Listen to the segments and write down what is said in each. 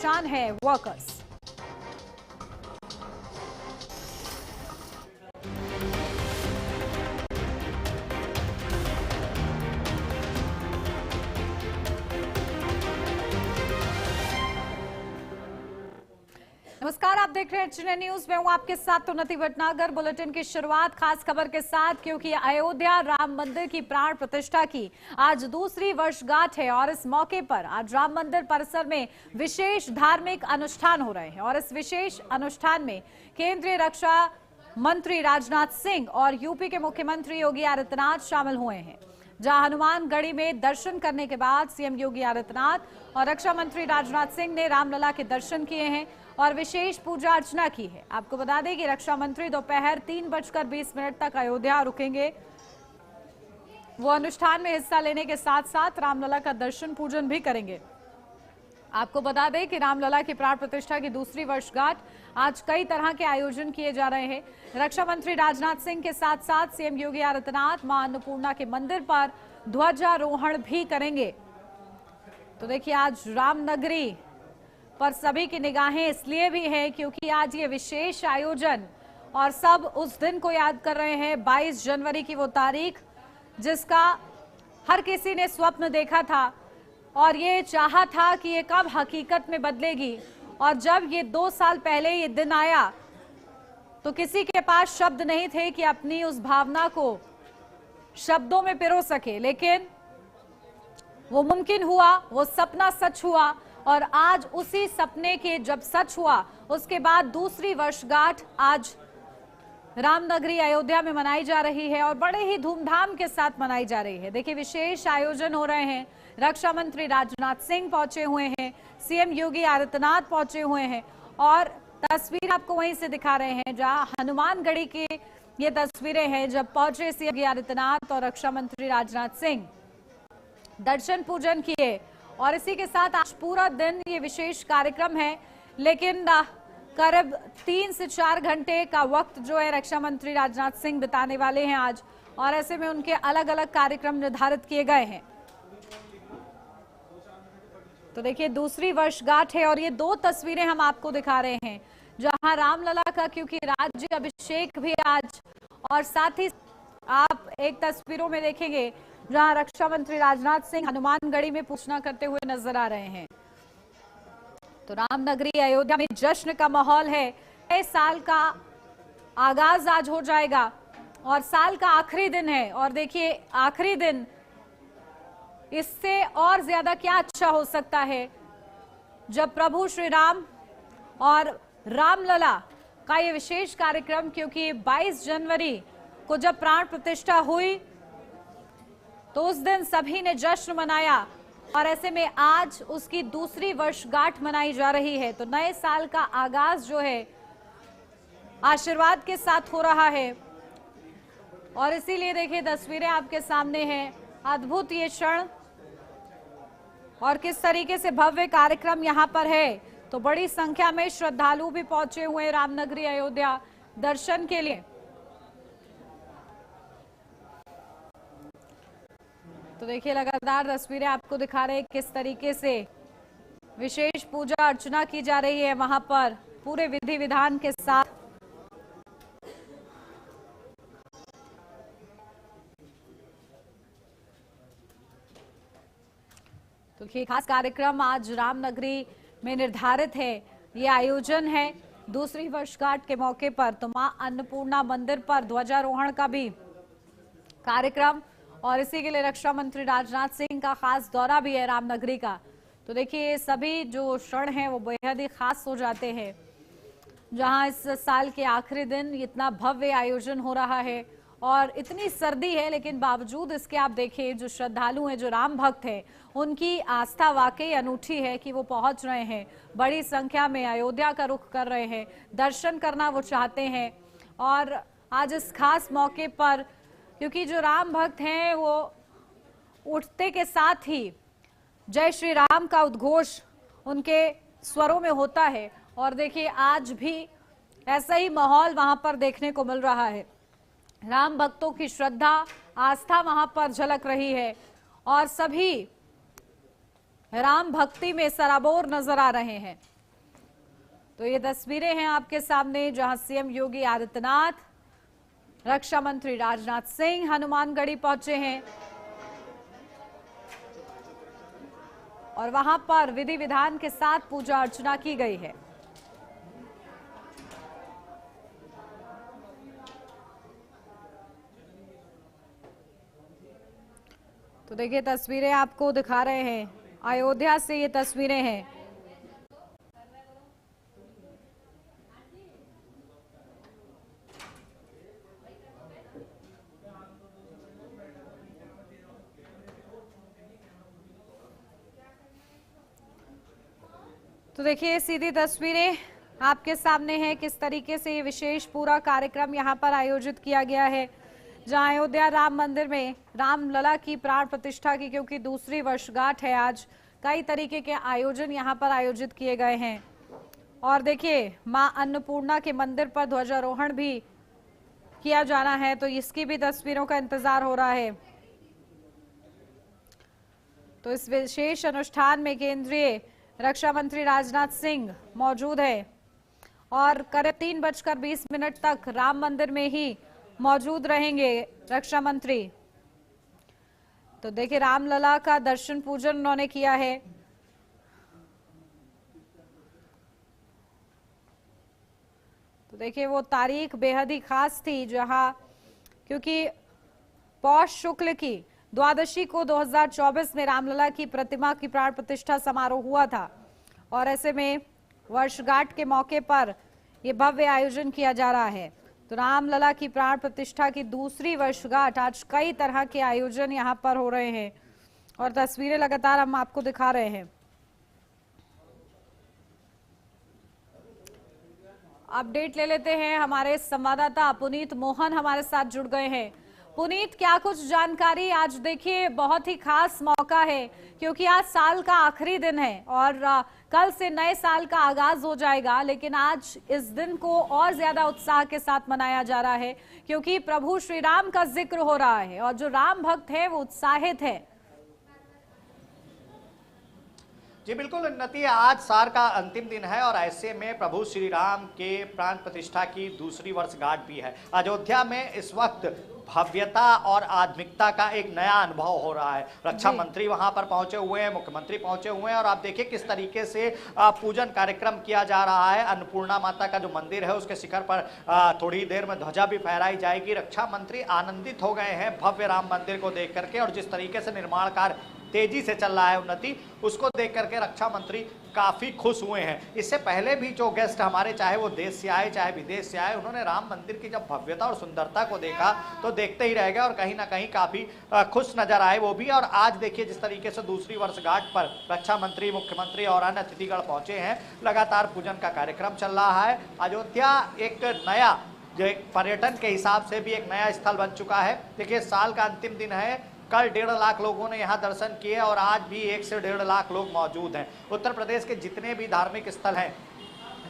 परेशान है वर्कर्स। नमस्कार, आप देख रहे हैं एचएनएन न्यूज। मैं हूं आपके साथ उन्नति भटनागर। बुलेटिन की शुरुआत खास खबर के साथ, क्योंकि अयोध्या राम मंदिर की प्राण प्रतिष्ठा की आज दूसरी वर्षगांठ है और इस मौके पर आज राम मंदिर परिसर में विशेष धार्मिक अनुष्ठान हो रहे हैं। और इस विशेष अनुष्ठान में केंद्रीय रक्षा मंत्री राजनाथ सिंह और यूपी के मुख्यमंत्री योगी आदित्यनाथ शामिल हुए हैं। जहां हनुमानगढ़ी में दर्शन करने के बाद सीएम योगी आदित्यनाथ और रक्षा मंत्री राजनाथ सिंह ने रामलला के दर्शन किए हैं और विशेष पूजा अर्चना की है। आपको बता दें कि रक्षा मंत्री दोपहर 3:20 तक अयोध्या रुकेंगे। वो अनुष्ठान में हिस्सा लेने के साथ साथ रामलला का दर्शन पूजन भी करेंगे। आपको बता दें कि रामलला की प्राण प्रतिष्ठा की दूसरी वर्षगांठ आज कई तरह के आयोजन किए जा रहे हैं। रक्षा मंत्री राजनाथ सिंह के साथ साथ सीएम योगी आदित्यनाथ मां अन्नपूर्णा के मंदिर पर ध्वजारोहण भी करेंगे। तो देखिए, आज रामनगरी पर सभी की निगाहें इसलिए भी हैं क्योंकि आज ये विशेष आयोजन और सब उस दिन को याद कर रहे हैं, 22 जनवरी की वो तारीख जिसका हर किसी ने स्वप्न देखा था और ये चाहा था कि ये कब हकीकत में बदलेगी। और जब ये 2 साल पहले ये दिन आया तो किसी के पास शब्द नहीं थे कि अपनी उस भावना को शब्दों में पिरो सके, लेकिन वो मुमकिन हुआ, वो सपना सच हुआ। और आज उसी सपने के जब सच हुआ उसके बाद दूसरी वर्षगांठ आज रामनगरी अयोध्या में मनाई जा रही है और बड़े ही धूमधाम के साथ मनाई जा रही है। देखिए, विशेष आयोजन हो रहे हैं। रक्षा मंत्री राजनाथ सिंह पहुंचे हुए हैं, सीएम योगी आदित्यनाथ पहुंचे हुए हैं और तस्वीर आपको वहीं से दिखा रहे हैं जहां हनुमानगढ़ी की ये तस्वीरें हैं जब पहुंचे सीएम योगी आदित्यनाथ और रक्षा मंत्री राजनाथ सिंह, दर्शन पूजन किए। और इसी के साथ आज पूरा दिन ये विशेष कार्यक्रम है, लेकिन करीब 3 से 4 घंटे का वक्त जो है रक्षा मंत्री राजनाथ सिंह बिताने वाले हैं आज, और ऐसे में उनके अलग अलग कार्यक्रम निर्धारित किए गए हैं। तो देखिए, दूसरी वर्षगांठ है और ये 2 तस्वीरें हम आपको दिखा रहे हैं जहां रामलला का क्योंकि राज्य अभिषेक भी आज, और साथ ही आप एक तस्वीरों में देखेंगे जहां रक्षा मंत्री राजनाथ सिंह हनुमानगढ़ी में पूजना करते हुए नजर आ रहे हैं। तो रामनगरी अयोध्या में जश्न का माहौल है। नए साल का आगाज आज हो जाएगा और साल का आखिरी दिन है। और देखिए, आखिरी दिन इससे और ज्यादा क्या अच्छा हो सकता है जब प्रभु श्री राम और रामलला का ये विशेष कार्यक्रम, क्योंकि 22 जनवरी को जब प्राण प्रतिष्ठा हुई तो उस दिन सभी ने जश्न मनाया और ऐसे में आज उसकी दूसरी वर्षगांठ मनाई जा रही है। तो नए साल का आगाज जो है आशीर्वाद के साथ हो रहा है और इसीलिए देखिए तस्वीरें आपके सामने हैं। अद्भुत ये क्षण और किस तरीके से भव्य कार्यक्रम यहाँ पर है। तो बड़ी संख्या में श्रद्धालु भी पहुंचे हुए रामनगरी अयोध्या दर्शन के लिए। तो देखिए, लगातार तस्वीरें आपको दिखा रहे हैं किस तरीके से विशेष पूजा अर्चना की जा रही है वहां पर पूरे विधि विधान के साथ। तो ये खास कार्यक्रम आज रामनगरी में निर्धारित है। ये आयोजन है दूसरी वर्षगांठ के मौके पर। तो मां अन्नपूर्णा मंदिर पर ध्वजारोहण का भी कार्यक्रम और इसी के लिए रक्षा मंत्री राजनाथ सिंह का खास दौरा भी है रामनगरी का। तो देखिए, सभी जो क्षण हैं वो बेहद ही खास हो जाते हैं जहां इस साल के आखिरी दिन इतना भव्य आयोजन हो रहा है और इतनी सर्दी है, लेकिन बावजूद इसके आप देखिए जो श्रद्धालु हैं, जो राम भक्त हैं, उनकी आस्था वाकई अनूठी है कि वो पहुंच रहे हैं, बड़ी संख्या में अयोध्या का रुख कर रहे हैं, दर्शन करना वो चाहते हैं। और आज इस खास मौके पर क्योंकि जो राम भक्त हैं वो उठते के साथ ही जय श्री राम का उद्घोष उनके स्वरों में होता है और देखिए आज भी ऐसा ही माहौल वहां पर देखने को मिल रहा है। राम भक्तों की श्रद्धा आस्था वहां पर झलक रही है और सभी राम भक्ति में सराबोर नजर आ रहे हैं। तो ये तस्वीरें हैं आपके सामने जहां सीएम योगी आदित्यनाथ, रक्षा मंत्री राजनाथ सिंह हनुमानगढ़ी पहुंचे हैं और वहां पर विधि विधान के साथ पूजा अर्चना की गई है। तो देखिए तस्वीरें आपको दिखा रहे हैं, अयोध्या से ये तस्वीरें हैं। तो देखिए सीधी तस्वीरें आपके सामने हैं, किस तरीके से ये विशेष पूरा कार्यक्रम यहां पर आयोजित किया गया है, जहां अयोध्या राम मंदिर में रामलला की प्राण प्रतिष्ठा की क्योंकि दूसरी वर्षगांठ है आज, कई तरीके के आयोजन यहां पर आयोजित किए गए हैं। और देखिए मां अन्नपूर्णा के मंदिर पर ध्वजारोहण भी किया जाना है, तो इसकी भी तस्वीरों का इंतजार हो रहा है। तो इस विशेष अनुष्ठान में केंद्रीय रक्षा मंत्री राजनाथ सिंह मौजूद है और करीब 3:20 तक राम मंदिर में ही मौजूद रहेंगे रक्षा मंत्री। तो देखिए रामलला का दर्शन पूजन उन्होंने किया है। तो देखिए वो तारीख बेहद ही खास थी जहां क्योंकि पौष शुक्ल की द्वादशी को 2024 में रामलला की प्रतिमा की प्राण प्रतिष्ठा समारोह हुआ था और ऐसे में वर्षगांठ के मौके पर यह भव्य आयोजन किया जा रहा है। तो रामलला की प्राण प्रतिष्ठा की दूसरी वर्षगांठ आज कई तरह के आयोजन यहां पर हो रहे हैं और तस्वीरें लगातार हम आपको दिखा रहे हैं। अपडेट ले लेते हैं, हमारे संवाददाता पुनीत मोहन हमारे साथ जुड़ गए हैं। पुनीत, क्या कुछ जानकारी? आज देखिए बहुत ही खास मौका है क्योंकि आज साल का आखिरी दिन है और कल से नए साल का आगाज हो जाएगा, लेकिन आज इस दिन को और ज्यादा उत्साह के साथ मनाया जा रहा है क्योंकि प्रभु श्री राम का जिक्र हो रहा है और जो राम भक्त है वो उत्साहित है। जी बिल्कुल उन्नति, आज साल का अंतिम दिन है और ऐसे में प्रभु श्री राम के प्राण प्रतिष्ठा की दूसरी वर्षगांठ भी है। अयोध्या में इस वक्त भव्यता और आध्यात्मिकता का एक नया अनुभव हो रहा है। रक्षा मंत्री वहां पर पहुंचे हुए हैं, मुख्यमंत्री पहुंचे हुए हैं और आप देखिए किस तरीके से पूजन कार्यक्रम किया जा रहा है। अन्नपूर्णा माता का जो मंदिर है उसके शिखर पर थोड़ी देर में ध्वजा भी फहराई जाएगी। रक्षा मंत्री आनंदित हो गए हैं भव्य राम मंदिर को देख करके और जिस तरीके से निर्माण कार्य तेजी से चल रहा है उन्नति, उसको देख करके रक्षा मंत्री काफी खुश हुए हैं। इससे पहले भी जो गेस्ट हमारे, चाहे वो देश से आए चाहे विदेश से आए, उन्होंने राम मंदिर की जब भव्यता और सुंदरता को देखा तो देखते ही रह गए और कहीं ना कहीं काफी खुश नजर आए वो भी। और आज देखिए जिस तरीके से दूसरी वर्षगांठ पर रक्षा मंत्री, मुख्यमंत्री और अन्य अतिथिगण पहुंचे हैं, लगातार पूजन का कार्यक्रम चल रहा है। अयोध्या एक नया जो पर्यटन के हिसाब से भी एक नया स्थल बन चुका है। देखिए साल का अंतिम दिन है, कल 1.5 लाख लोगों ने यहाँ दर्शन किए और आज भी 1 से 1.5 लाख लोग मौजूद हैं। उत्तर प्रदेश के जितने भी धार्मिक स्थल हैं,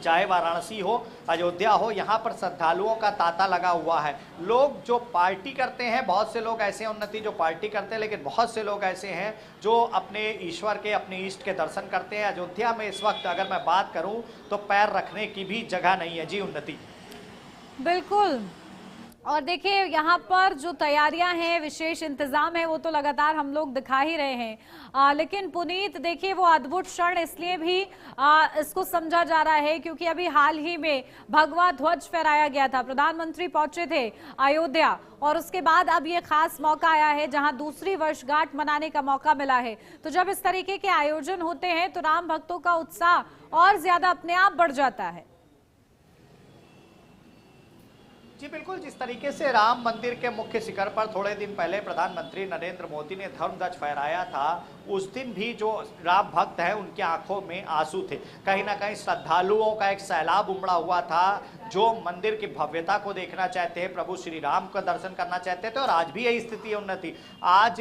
चाहे वाराणसी हो, अयोध्या हो, यहाँ पर श्रद्धालुओं का तांता लगा हुआ है। लोग जो पार्टी करते हैं, बहुत से लोग ऐसे उन्नति जो पार्टी करते हैं, लेकिन बहुत से लोग ऐसे हैं जो अपने ईश्वर के, अपने इष्ट के दर्शन करते हैं। अयोध्या में इस वक्त अगर मैं बात करूँ तो पैर रखने की भी जगह नहीं है। जी उन्नति, बिल्कुल। और देखिए यहाँ पर जो तैयारियां हैं, विशेष इंतजाम है, वो तो लगातार हम लोग दिखा ही रहे हैं। लेकिन पुनीत देखिए वो अद्भुत क्षण इसलिए भी इसको समझा जा रहा है क्योंकि अभी हाल ही में भगवा ध्वज फहराया गया था। प्रधानमंत्री पहुंचे थे अयोध्या और उसके बाद अब ये खास मौका आया है जहां दूसरी वर्षगांठ मनाने का मौका मिला है। तो जब इस तरीके के आयोजन होते हैं तो राम भक्तों का उत्साह और ज्यादा अपने आप बढ़ जाता है। जी बिल्कुल, जिस तरीके से राम मंदिर के मुख्य शिखर पर थोड़े दिन पहले प्रधानमंत्री नरेंद्र मोदी ने धर्म ध्वज फहराया था, उस दिन भी जो राम भक्त हैं उनकी आंखों में आंसू थे। कहीं ना कहीं श्रद्धालुओं का एक सैलाब उमड़ा हुआ था जो मंदिर की भव्यता को देखना चाहते हैं, प्रभु श्री राम का दर्शन करना चाहते थे और आज भी यही स्थिति है उन्नति। आज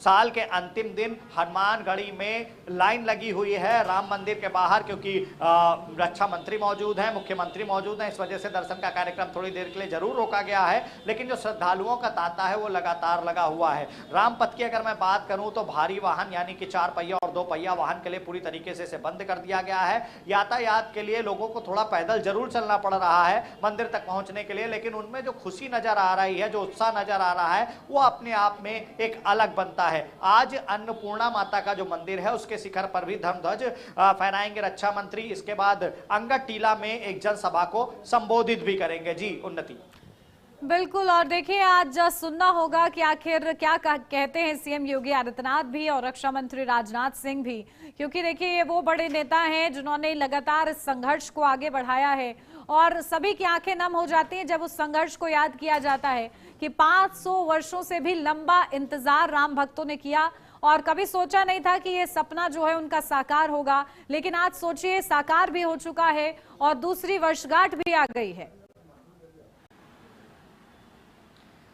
साल के अंतिम दिन हनुमानगढ़ी में लाइन लगी हुई है राम मंदिर के बाहर क्योंकि रक्षा मंत्री मौजूद हैं, मुख्यमंत्री मौजूद हैं, इस वजह से दर्शन का कार्यक्रम थोड़ी देर के लिए जरूर रोका गया है। लेकिन जो श्रद्धालुओं का तांता है वो लगातार लगा हुआ है। राम पथ की अगर मैं बात करूं तो भारी वाहन वाहन यानी कि 4 पहिया और 2 पहिया वाहन के लिए पूरी तरीके से इसे बंद कर दिया गया है। यातायात के लिए लोगों को थोड़ा पैदल जरूर चलना पड़ रहा है मंदिर तक पहुंचने के लिए, लेकिन उनमें जो खुशी नजर आ रही है, जो उत्साह नजर आ रहा है, वो अपने आप में एक अलग बनता है। आज अन्नपूर्णा माता का जो मंदिर है उसके शिखर पर भी धर्मध्वज फहराएंगे रक्षा मंत्री। इसके बाद अंगद टीला में एक जनसभा को संबोधित भी करेंगे। जी उन्नति। बिल्कुल, और देखिए आज सुनना होगा कि आखिर क्या कहते हैं सीएम योगी आदित्यनाथ भी और रक्षा मंत्री राजनाथ सिंह भी, क्योंकि देखिए ये वो बड़े नेता हैं जिन्होंने लगातार इस संघर्ष को आगे बढ़ाया है और सभी की आंखें नम हो जाती हैं जब उस संघर्ष को याद किया जाता है कि 500 वर्षों से भी लंबा इंतजार राम भक्तों ने किया और कभी सोचा नहीं था कि ये सपना जो है उनका साकार होगा, लेकिन आज सोचिए साकार भी हो चुका है और दूसरी वर्षगांठ भी आ गई है।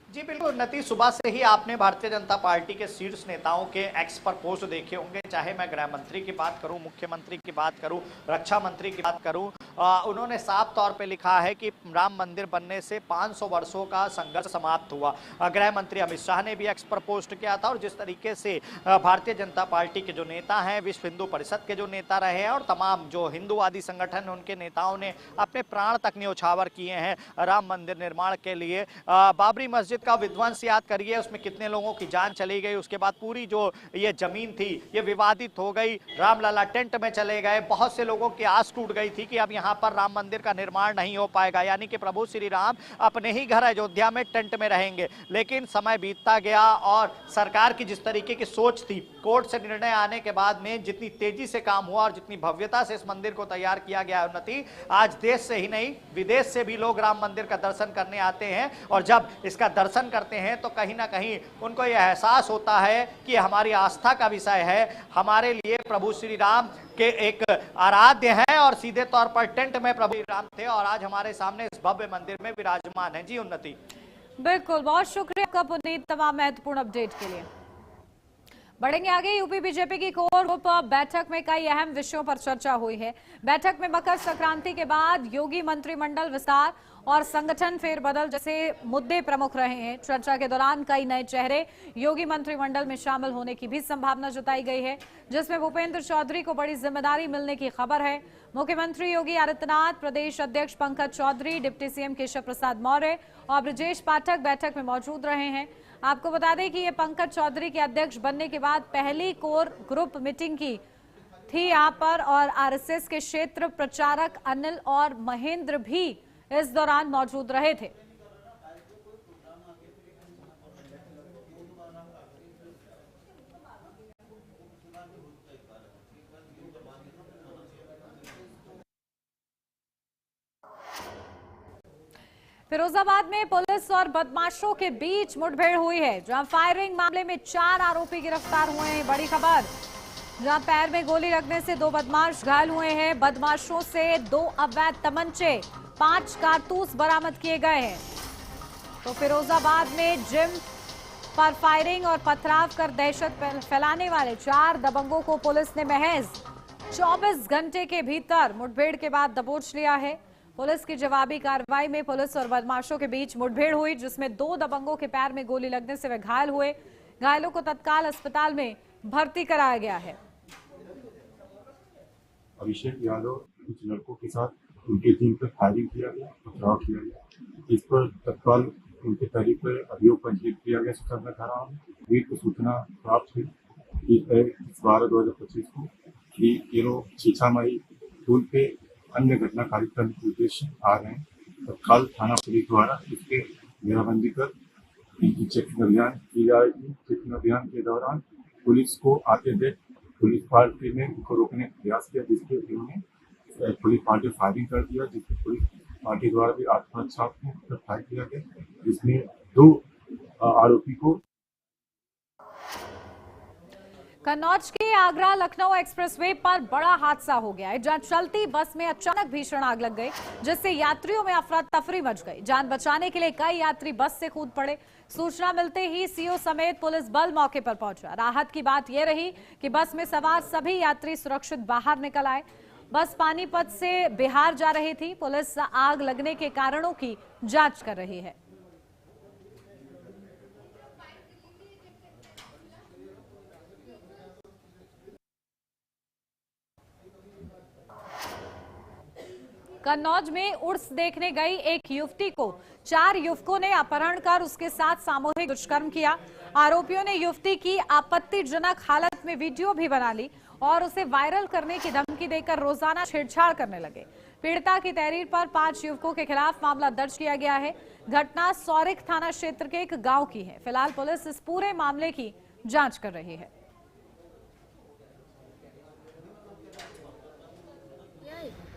जी बिल्कुल उन्नति, सुबह से ही आपने भारतीय जनता पार्टी के शीर्ष नेताओं के एक्स पर पोस्ट देखे होंगे, चाहे मैं गृह मंत्री की बात करूं, मुख्यमंत्री की बात करूं, रक्षा मंत्री की बात करूं, उन्होंने साफ तौर पे लिखा है कि राम मंदिर बनने से 500 वर्षों का संघर्ष समाप्त हुआ। गृह मंत्री अमित शाह ने भी एक्स पर पोस्ट किया था और जिस तरीके से भारतीय जनता पार्टी के जो नेता हैं, विश्व हिंदू परिषद के जो नेता रहे हैं और तमाम जो हिंदूवादी संगठन उनके नेताओं ने अपने प्राण तक न्यौछावर किए हैं राम मंदिर निर्माण के लिए। बाबरी मस्जिद का विध्वंस याद करिए, उसमें कितने लोगों की जान चली गई। उसके बाद पूरी जो ये जमीन थी ये विवादित हो गई, रामलला टेंट में चले गए, बहुत से लोगों की आस टूट गई थी कि अब यहाँ पर राम मंदिर का निर्माण नहीं हो पाएगा, यानी कि प्रभु श्री राम अपने ही घर अयोध्या में टेंट में रहेंगे। लेकिन समय बीतता गया और सरकार की जिस तरीके की सोच थी, कोर्ट से निर्णय आने के बाद में जितनी तेजी से काम हुआ और जितनी भव्यता से इस मंदिर को तैयार किया गया उन्नति, आज देश से ही नहीं विदेश से भी लोग राम मंदिर का दर्शन करने आते हैं और जब इसका दर्शन करते हैं तो कहीं ना कहीं उनको यह एहसास होता है कि हमारी आस्था का विषय है, हमारे लिए प्रभु श्री राम के एक आराध्य हैं और सीधे तौर पर टेंट में प्रभु राम थे और आज हमारे सामने इस भव्य मंदिर में विराजमान है। जी उन्नति। बिल्कुल, बहुत शुक्रिया आपका पुनीत तमाम महत्वपूर्ण अपडेट के लिए। बढ़ेंगे आगे। यूपी बीजेपी की कोर ग्रुप बैठक में कई अहम विषयों पर चर्चा हुई है। बैठक में मकर संक्रांति के बाद योगी मंत्रिमंडल विस्तार और संगठन फेरबदल जैसे मुद्दे प्रमुख रहे हैं। चर्चा के दौरान कई नए चेहरे योगी मंत्रिमंडल में शामिल होने की भी संभावना जताई गई है, जिसमें भूपेंद्र चौधरी को बड़ी जिम्मेदारी मिलने की खबर है। मुख्यमंत्री योगी आदित्यनाथ, प्रदेश अध्यक्ष पंकज चौधरी, डिप्टी सीएम केशव प्रसाद मौर्य और ब्रजेश पाठक बैठक में मौजूद रहे हैं। आपको बता दें कि ये पंकज चौधरी के अध्यक्ष बनने के बाद पहली कोर ग्रुप मीटिंग की थी यहाँ पर और आरएसएस के क्षेत्र प्रचारक अनिल और महेंद्र भी इस दौरान मौजूद रहे थे। फिरोजाबाद में पुलिस और बदमाशों के बीच मुठभेड़ हुई है, जहां फायरिंग मामले में 4 आरोपी गिरफ्तार हुए हैं। बड़ी खबर, जहां पैर में गोली लगने से 2 बदमाश घायल हुए हैं। बदमाशों से 2 अवैध तमंचे, 5 कारतूस बरामद किए गए हैं। तो फिरोजाबाद में जिम पर फायरिंग और पथराव कर दहशत फैलाने वाले 4 दबंगों को पुलिस ने महज 24 घंटे के भीतर मुठभेड़ के बाद दबोच लिया है। पुलिस की जवाबी कार्रवाई में पुलिस और बदमाशों के बीच मुठभेड़ हुई, जिसमें 2 दबंगों के पैर में गोली लगने से वे घायल हुए। घायलों को तत्काल अस्पताल में भर्ती कराया गया है। अभिषेक यादव कुछ लड़कों के साथ उनके टीम पर फायरिंग किया गया, पथराव किया गया। इस पर तत्काल उनके तहरीक पर अभियोग पंजीकृत किया गया सदर धाराओं में। वीर को सूचना प्राप्त हुई 12/2025 को कि ये लोग छीछामाई पुल पे अन्य घटना कार्यक्रम के उद्देश्य आ रहे हैं। तत्काल थाना पुलिस द्वारा इसके घेराबंदी कर इनकी चेकिंग अभियान की जा रही थी। चेकिंग अभियान के दौरान पुलिस को आते देख पुलिस पार्टी ने उनको रोकने का प्रयास किया, जिसके उन्होंने पुलिस पार्टी फायरिंग कर दिया, जिससे पुलिस पार्टी द्वारा भी आत्मरक्षा फायर किया गया, जिसमें 2 आरोपी को। कन्नौज के आगरा लखनऊ एक्सप्रेसवे पर बड़ा हादसा हो गया है, जहां चलती बस में अचानक भीषण आग लग गई, जिससे यात्रियों में अफरा तफरी मच गई। जान बचाने के लिए कई यात्री बस से कूद पड़े। सूचना मिलते ही सीओ समेत पुलिस बल मौके पर पहुंचा। राहत की बात यह रही कि बस में सवार सभी यात्री सुरक्षित बाहर निकल आए। बस पानीपत से बिहार जा रही थी। पुलिस आग लगने के कारणों की जांच कर रही है। कन्नौज में उर्स देखने गई एक युवती को 4 युवकों ने अपहरण कर उसके साथ सामूहिक दुष्कर्म किया। आरोपियों ने युवती की आपत्तिजनक हालत में वीडियो भी बना ली और उसे वायरल करने की धमकी देकर रोजाना छेड़छाड़ करने लगे। पीड़िता की तहरीर पर 5 युवकों के खिलाफ मामला दर्ज किया गया है। घटना सौरिक थाना क्षेत्र के एक गांव की है। फिलहाल पुलिस इस पूरे मामले की जांच कर रही है।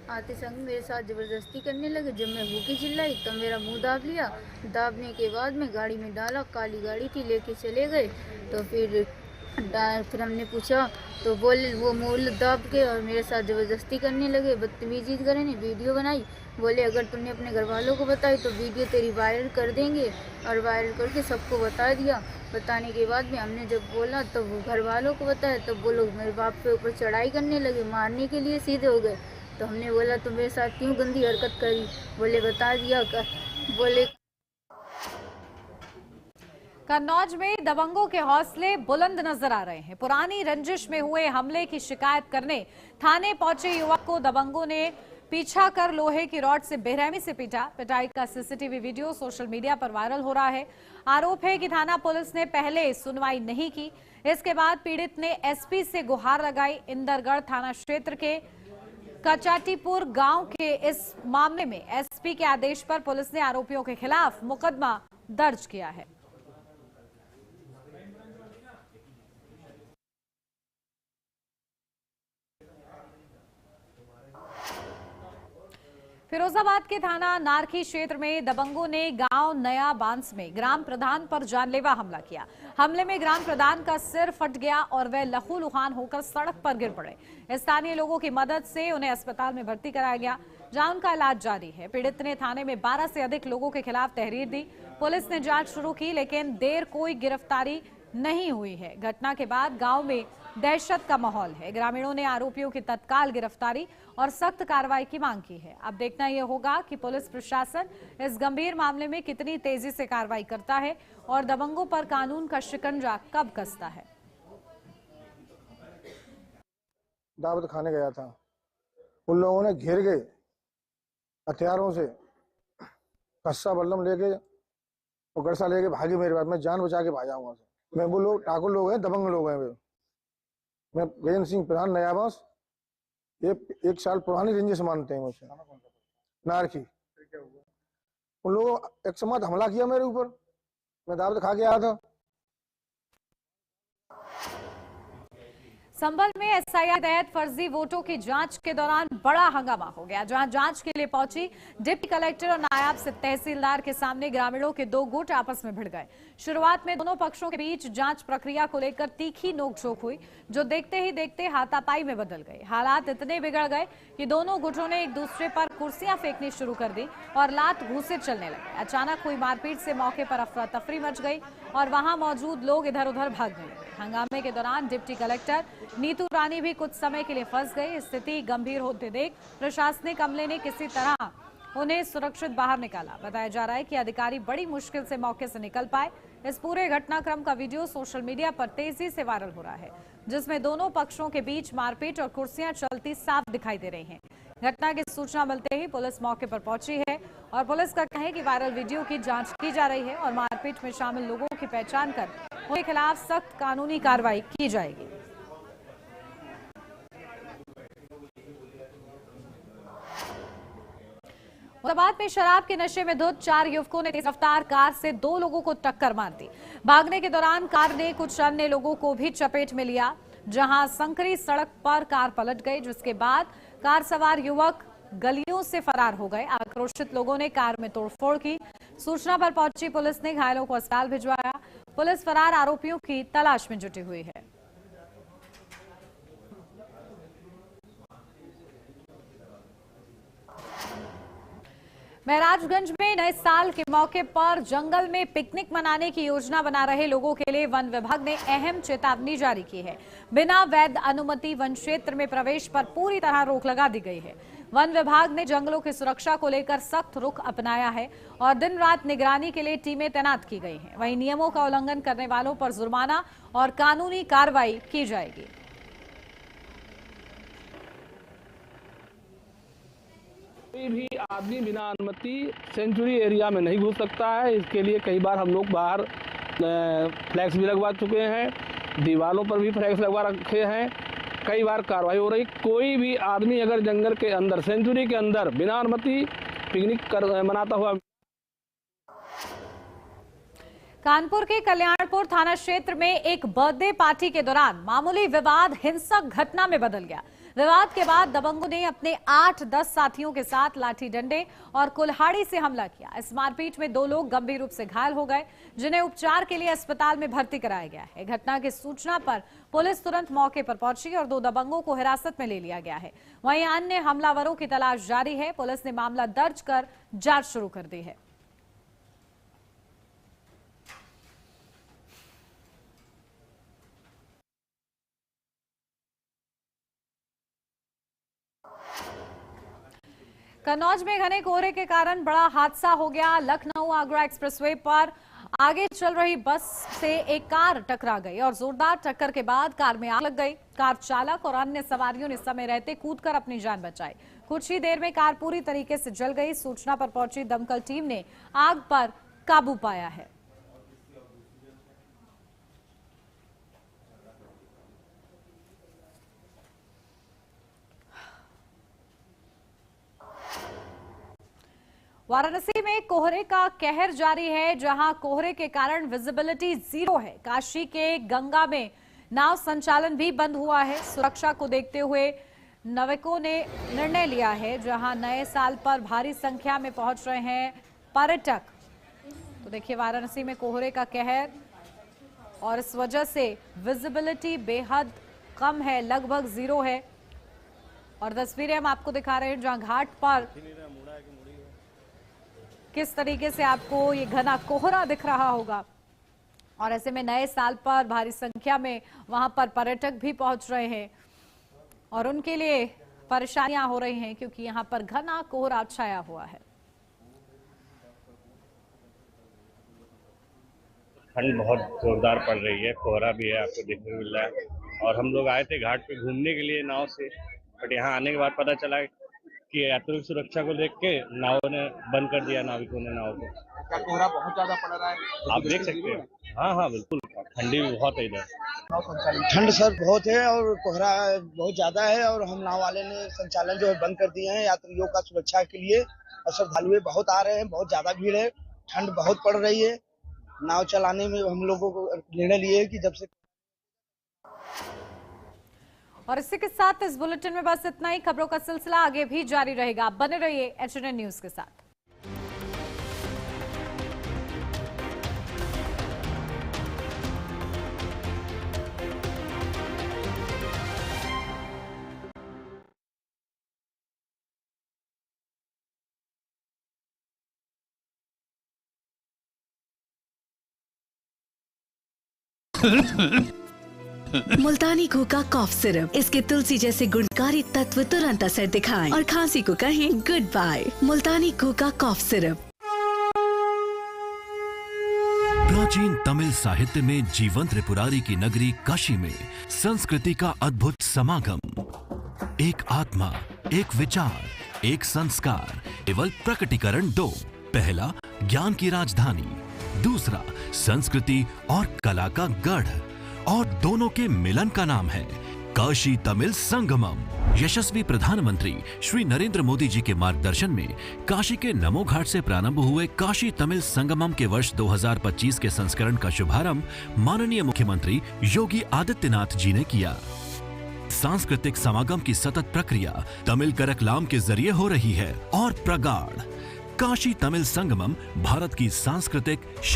आते संग मेरे साथ जबरदस्ती करने लगे। जब मैं भूखी चिल्लाई तब मेरा मुंह दाब लिया। दाबने के बाद में गाड़ी में डाला, काली गाड़ी थी, लेके चले गए। तो फिर हमने पूछा तो बोले वो मूल दाब के और मेरे साथ जबरदस्ती करने लगे, बदतमीजी करें। वीडियो बनाई, बोले अगर तुमने अपने घर वालों को बताई तो वीडियो तेरी वायरल कर देंगे। और वायरल करके सबको बता दिया। बताने के बाद में हमने जब बोला तो वो घर वालों को बताया, तब वो लोग मेरे बाप पे ऊपर चढ़ाई करने लगे, मारने के लिए सीधे हो गए। तो हमने बोला तुम मेरे साथ क्यों गंदी हरकत करी? बोले बता दिया कर। बोले कन्नौज में दबंगों के हौसले बुलंद नजर आ रहे हैं। पुरानी रंजिश में हुए हमले की शिकायत करने थाने पहुंचे युवक को दबंगों ने पीछा कर लोहे की रॉड से बेरहमी से पीटा। पिटाई का सीसीटीवी वीडियो सोशल मीडिया पर वायरल हो रहा है। आरोप है कि थाना पुलिस ने पहले सुनवाई नहीं की। इसके बाद पीड़ित ने एसपी से गुहार लगाई। इंदरगढ़ थाना क्षेत्र के कचाटीपुर गांव के इस मामले में एसपी के आदेश पर पुलिस ने आरोपियों के खिलाफ मुकदमा दर्ज किया है। फिरोजाबाद के थाना नारखी क्षेत्र में दबंगों ने गांव नया बांस में ग्राम प्रधान पर जानलेवा हमला किया। हमले में ग्राम प्रधान का सिर फट गया और वह लहूलुहान होकर सड़क पर गिर पड़े। स्थानीय लोगों की मदद से उन्हें अस्पताल में भर्ती कराया गया, जहां उनका इलाज जारी है। पीड़ित ने थाने में 12 से अधिक लोगों के खिलाफ तहरीर दी। पुलिस ने जांच शुरू की, लेकिन देर कोई गिरफ्तारी नहीं हुई है। घटना के बाद गांव में दहशत का माहौल है। ग्रामीणों ने आरोपियों की तत्काल गिरफ्तारी और सख्त कार्रवाई की मांग की है। अब देखना यह होगा कि पुलिस प्रशासन इस गंभीर मामले में कितनी तेजी से कार्रवाई करता है और दबंगों पर कानून का शिकंजा कब कसता है। दावत खाने गया था, उन लोगों ने घेर के हथियारों से कस्सा बल्लम लेके और गड़सा लेके भागे मेरे बाद। मैं जान बचा के भागा वहां से। मैं वो लोग ठाकुर लोग हैं, दबंग लोग हैं। वे मैं गजेंद्र सिंह प्रधान नयाबास, ये 1 साल पुरानी रंजिश मानते हैं मुझसे। नारखी उन लोगों एक समाज हमला किया मेरे ऊपर। मैं दावत खा के आया था। संभल में एसआईआर तहत फर्जी वोटों की जांच के दौरान बड़ा हंगामा हो गया, जहां जांच के लिए पहुंची डिप्टी कलेक्टर और नायब से तहसीलदार के सामने ग्रामीणों के 2 गुट आपस में भिड़ गए। शुरुआत में दोनों पक्षों के बीच जांच प्रक्रिया को लेकर तीखी नोकझोंक हुई, जो देखते ही देखते हाथापाई में बदल गई। हालात इतने बिगड़ गए कि दोनों गुटों ने एक दूसरे पर कुर्सियां फेंकनी शुरू कर दी और लात घूंसे चलने लगे। अचानक हुई मारपीट से मौके पर अफरा तफरी मच गई और वहां मौजूद लोग इधर उधर भागने लगे। हंगामे के दौरान डिप्टी कलेक्टर नीतू रानी भी कुछ समय के लिए फंस गई। स्थिति गंभीर होते देख प्रशासनिक अमले ने किसी तरह उन्हें सुरक्षित बाहर निकाला। बताया जा रहा है कि अधिकारी बड़ी मुश्किल से मौके से निकल पाए। इस पूरे घटनाक्रम का वीडियो सोशल मीडिया पर तेजी से वायरल हो रहा है, जिसमें दोनों पक्षों के बीच मारपीट और कुर्सियां चलती साफ दिखाई दे रही हैं। घटना की सूचना मिलते ही पुलिस मौके पर पहुंची है और पुलिस का कहना है कि वायरल वीडियो की जांच की जा रही है और मारपीट में शामिल लोगों की पहचान कर उनके खिलाफ सख्त कानूनी कार्रवाई की जाएगी। मुरादाबाद में शराब के नशे में धुत 4 युवकों ने तेज रफ्तार कार से 2 लोगों को टक्कर मार दी। भागने के दौरान कार ने कुछ अन्य लोगों को भी चपेट में लिया, जहां संकरी सड़क पर कार पलट गई, जिसके बाद कार सवार युवक गलियों से फरार हो गए। आक्रोशित लोगों ने कार में तोड़फोड़ की। सूचना पर पहुंची पुलिस ने घायलों को अस्पताल भिजवाया। पुलिस फरार आरोपियों की तलाश में जुटी हुई है। महराजगंज में नए साल के मौके पर जंगल में पिकनिक मनाने की योजना बना रहे लोगों के लिए वन विभाग ने अहम चेतावनी जारी की है। बिना वैध अनुमति वन क्षेत्र में प्रवेश पर पूरी तरह रोक लगा दी गई है। वन विभाग ने जंगलों की सुरक्षा को लेकर सख्त रुख अपनाया है और दिन रात निगरानी के लिए टीमें तैनात की गई हैं। वहीं नियमों का उल्लंघन करने वालों पर जुर्माना और कानूनी कार्रवाई की जाएगी। कोई भी आदमी बिना अनुमति सेंचुरी एरिया में नहीं घुस सकता है। इसके लिए कई बार हम लोग बाहर फ्लैक्स भी लगवा चुके हैं, दीवारों पर भी फ्लैक्स लगवा रखे हैं, कई बार कार्रवाई हो रही। कोई भी आदमी अगर जंगल के अंदर सेंचुरी के अंदर बिना अनुमति पिकनिक मनाता हुआ। कानपुर के कल्याणपुर थाना क्षेत्र में एक बर्थडे पार्टी के दौरान मामूली विवाद हिंसक घटना में बदल गया। विवाद के बाद दबंगों ने अपने 8-10 साथियों के साथ लाठी डंडे और कुल्हाड़ी से हमला किया। इस मारपीट में 2 लोग गंभीर रूप से घायल हो गए, जिन्हें उपचार के लिए अस्पताल में भर्ती कराया गया है। घटना की सूचना पर पुलिस तुरंत मौके पर पहुंची और 2 दबंगों को हिरासत में ले लिया गया है। वहीं अन्य हमलावरों की तलाश जारी है। पुलिस ने मामला दर्ज कर जांच शुरू कर दी है। कन्नौज में घने कोहरे के कारण बड़ा हादसा हो गया। लखनऊ आगरा एक्सप्रेसवे पर आगे चल रही बस से एक कार टकरा गई और जोरदार टक्कर के बाद कार में आग लग गई। कार चालक और अन्य सवारियों ने समय रहते कूदकर अपनी जान बचाई। कुछ ही देर में कार पूरी तरीके से जल गई। सूचना पर पहुंची दमकल टीम ने आग पर काबू पाया है। वाराणसी में कोहरे का कहर जारी है, जहां कोहरे के कारण विजिबिलिटी 0 है। काशी के गंगा में नाव संचालन भी बंद हुआ है। सुरक्षा को देखते हुए नाविकों ने निर्णय लिया है, जहां नए साल पर भारी संख्या में पहुंच रहे हैं पर्यटक। तो देखिए वाराणसी में कोहरे का कहर और इस वजह से विजिबिलिटी बेहद कम है, लगभग 0 है। और तस्वीरें हम आपको दिखा रहे हैं जहां घाट पर किस तरीके से आपको ये घना कोहरा दिख रहा होगा। और ऐसे में नए साल पर भारी संख्या में वहां पर पर्यटक भी पहुंच रहे हैं और उनके लिए परेशानियां हो रही हैं, क्योंकि यहां पर घना कोहरा छाया हुआ है। ठंड बहुत जोरदार पड़ रही है, कोहरा भी है, आपको देखने को मिल रहा है। और हम लोग आए थे घाट पे घूमने के लिए नाव से, बट यहाँ आने के बाद पता चला कि यात्रियों की सुरक्षा को देख के नाव ने बंद कर दिया, नाविकों ने नाव को। क्या कोहरा बहुत ज्यादा पड़ रहा है? आप देख सकते हैं। हाँ बिल्कुल, ठंडी भी बहुत है इधर। ठंड सर बहुत है और कोहरा बहुत ज्यादा है और हम नाव वाले ने संचालन जो है बंद कर दिए हैं यात्रियों का सुरक्षा के लिए। और श्रद्धालु बहुत आ रहे हैं, बहुत ज्यादा भीड़ है, ठंड बहुत पड़ रही है। नाव चलाने में हम लोगों को निर्णय लिए कि जब से। और इसी के साथ इस बुलेटिन में बस इतना ही। खबरों का सिलसिला आगे भी जारी रहेगा। आप बने रहिए HNN न्यूज के साथ। मुल्तानी घोका कॉफ सिरप, इसके तुलसी जैसे गुणकारी तत्व तुरंत असर दिखाएं और खांसी को कहें गुड बाय। मुल्तानी घोका कॉफ सिरप। प्राचीन तमिल साहित्य में जीवंत त्रिपुरारी की नगरी काशी में संस्कृति का अद्भुत समागम। एक आत्मा, एक विचार, एक संस्कार, केवल प्रकटीकरण 2। पहला, ज्ञान की राजधानी। दूसरा, संस्कृति और कला का गढ़। और दोनों के मिलन का नाम है काशी तमिल संगमम। यशस्वी प्रधानमंत्री श्री नरेंद्र मोदी जी के मार्गदर्शन में काशी के नमो घाट से प्रारंभ हुए काशी तमिल संगमम के वर्ष 2025 के संस्करण का शुभारंभ माननीय मुख्यमंत्री योगी आदित्यनाथ जी ने किया। सांस्कृतिक समागम की सतत प्रक्रिया तमिल करकलाम के जरिए हो रही है और प्रगाढ़। काशी तमिल संगमम भारत की सांस्कृतिक